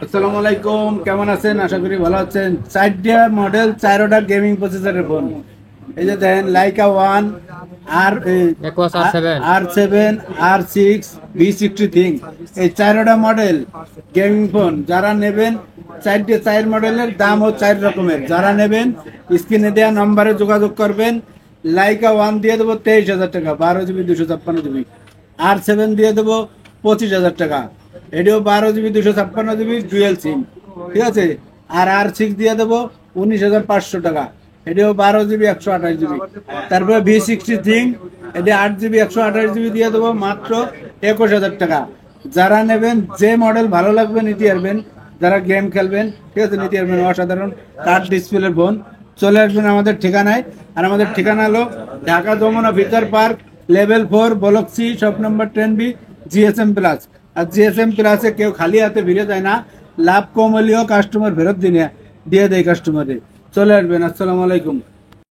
আসসালামু আলাইকুম, কেমন আছেন? আশা করি ভালো আছেন। 4টা মডেল, 4টা গেমিং প্রসেসরের ফোন। এই যে দেখেন, লাইকা 1 আর Aquos R7 R7 R6 V60 এই 4টা মডেল গেমিং ফোন যারা নেবেন, 4 মডেলের দাম ও 4 রকমের। যারা নেবেন স্ক্রিনে দেওয়া নম্বরে যোগাযোগ করবেন। লাইকা 1 দিয়ে দেবো 23,000 টাকা, 12 GB 256 GB। R7 দিয়ে দেবো 25,000 টাকা, এটিও 12 GB 256 GB ডুয়েল সিম, ঠিক আছে। আর R6 দিয়ে দেবো 19,500 টাকা, এটিও 12 GB 128 GB। তারপরে V60 এটি 8 GB 128 GB দিয়ে দেবো মাত্র 21,000 টাকা। যারা নেবেন, যে মডেল ভালো লাগবে নিতে পারবেন। যারা গেম খেলবেন, ঠিক আছে, নিতে পারবেন। অসাধারণ কাঠ ডিসপ্লের ফোন। চলে আসবেন আমাদের ঠিকানায়। আর আমাদের ঠিকানা হলো Dhaka Jamuna future park, level 4, block C, shop number 10B, GSM plus. আর GSM প্লাসে কেউ খালি হাতে ফিরে যায় না, লাভ কম হলেও কাস্টমার ফেরত দিয়ে দেয় কাস্টমারে। চলে আসবেন। আসসালামু আলাইকুম।